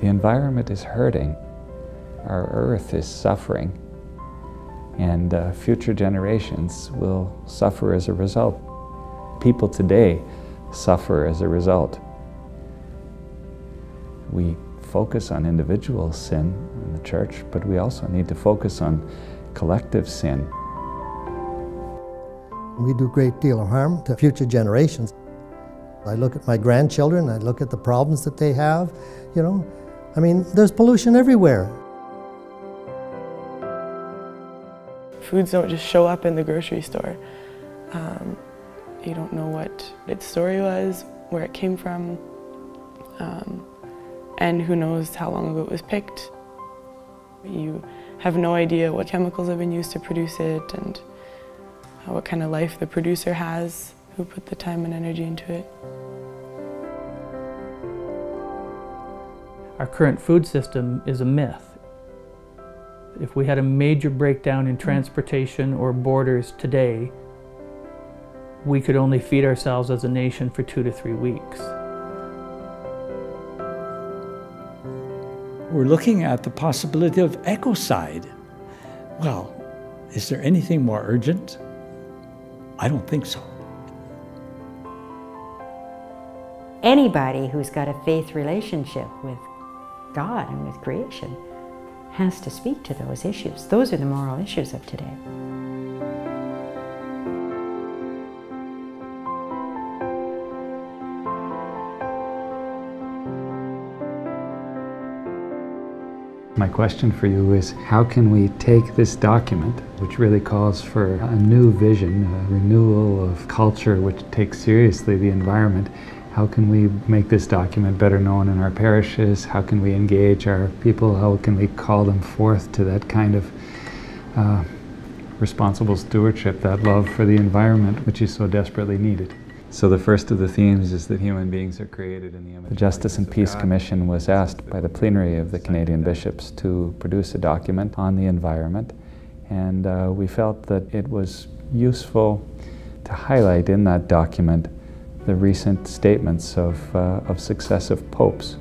The environment is hurting, our earth is suffering, and future generations will suffer as a result. People today suffer as a result. We focus on individual sin in the church, but we also need to focus on collective sin. We do a great deal of harm to future generations. I look at my grandchildren, I look at the problems that they have, you know. I mean, there's pollution everywhere. Foods don't just show up in the grocery store. You don't know what its story was, where it came from, and who knows how long ago it was picked. You have no idea what chemicals have been used to produce it and what kind of life the producer has, who put the time and energy into it. Our current food system is a myth. If we had a major breakdown in transportation or borders today, we could only feed ourselves as a nation for 2 to 3 weeks. We're looking at the possibility of ecocide. Well, is there anything more urgent? I don't think so. Anybody who's got a faith relationship with God and with creation has to speak to those issues. Those are the moral issues of today. My question for you is, how can we take this document, which really calls for a new vision, a renewal of culture which takes seriously the environment, how can we make this document better known in our parishes? How can we engage our people? How can we call them forth to that kind of responsible stewardship, that love for the environment, which is so desperately needed? So the first of the themes is that human beings are created in the image. The Justice and Peace Commission was asked by the plenary of the Canadian bishops to produce a document on the environment, and we felt that it was useful to highlight in that document the recent statements of successive popes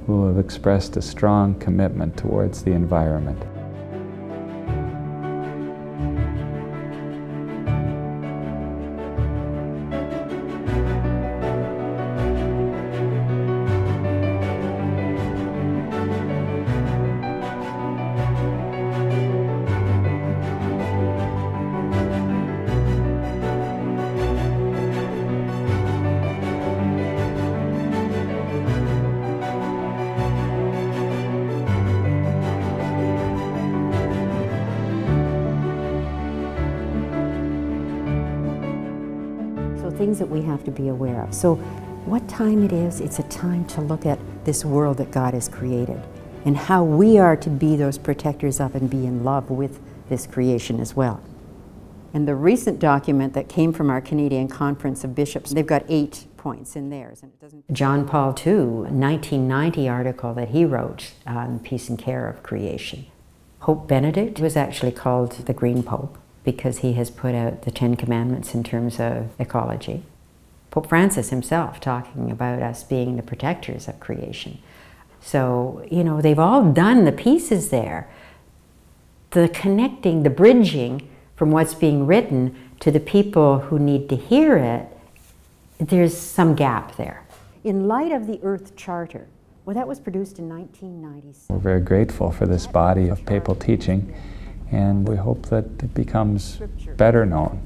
who have expressed a strong commitment towards the environment. Things that we have to be aware of. So what time it is, it's a time to look at this world that God has created and how we are to be those protectors of and be in love with this creation as well. And the recent document that came from our Canadian Conference of Bishops, they've got 8 points in theirs. And it doesn't... John Paul II, 1990 article that he wrote on peace and care of creation. Pope Benedict was actually called the Green Pope, because he has put out the 10 Commandments in terms of ecology. Pope Francis himself talking about us being the protectors of creation. So, you know, they've all done the pieces there. The connecting, the bridging from what's being written to the people who need to hear it, there's some gap there. In light of the Earth Charter, well, that was produced in 1996. We're very grateful for this body of papal teaching, and we hope that it becomes better known.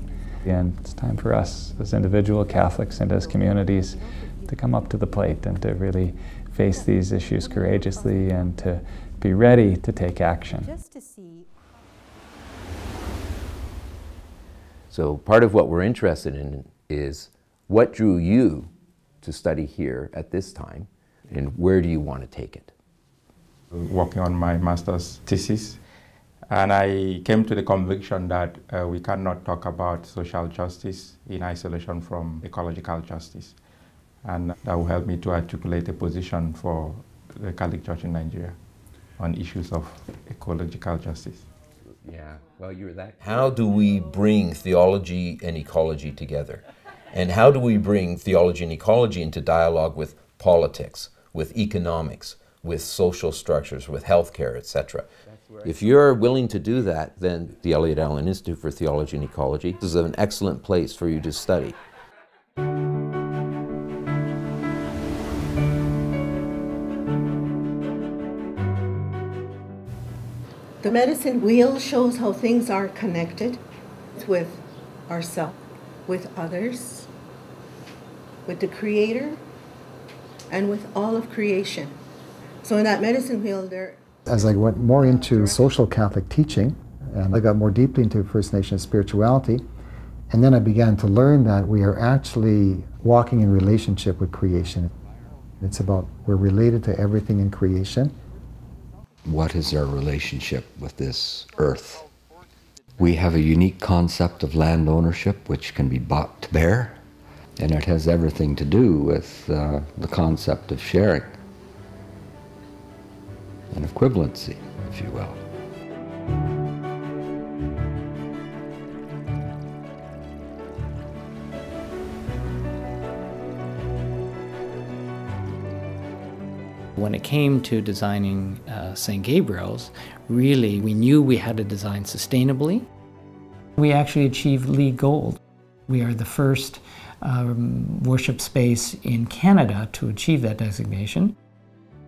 And it's time for us as individual Catholics and as communities to come up to the plate and to really face these issues courageously and to be ready to take action. So part of what we're interested in is what drew you to study here at this time, and where do you want to take it? Working on my master's thesis, and I came to the conviction that we cannot talk about social justice in isolation from ecological justice. And that will help me to articulate a position for the Catholic Church in Nigeria on issues of ecological justice. Yeah, well, you're that. How do we bring theology and ecology together? And how do we bring theology and ecology into dialogue with politics, with economics, with social structures, with healthcare, etc. If you're willing to do that, then the Elliott Allen Institute for Theology and Ecology is an excellent place for you to study. The medicine wheel shows how things are connected with ourselves, with others, with the Creator, and with all of creation. So in that medicine wheel there... As I went more into social Catholic teaching, and I got more deeply into First Nations spirituality, and then I began to learn that we are actually walking in relationship with creation. It's about, we're related to everything in creation. What is our relationship with this earth? We have a unique concept of land ownership which can be brought to bear, and it has everything to do with the concept of sharing and equivalency, if you will. When it came to designing St. Gabriel's, really we knew we had to design sustainably. We actually achieved LEED Gold. We are the first worship space in Canada to achieve that designation.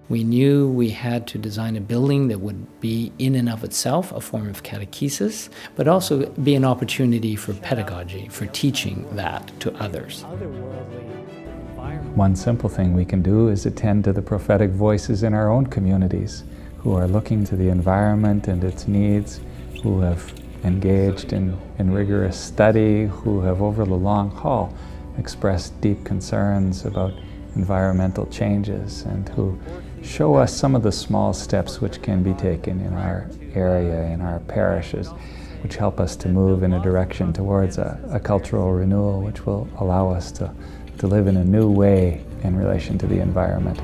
We knew we had to design a building that would be in and of itself a form of catechesis, but also be an opportunity for pedagogy, for teaching that to others. One simple thing we can do is attend to the prophetic voices in our own communities who are looking to the environment and its needs, who have engaged in rigorous study, who have over the long haul expressed deep concerns about environmental changes, and who show us some of the small steps which can be taken in our area, in our parishes, which help us to move in a direction towards a cultural renewal which will allow us to live in a new way in relation to the environment.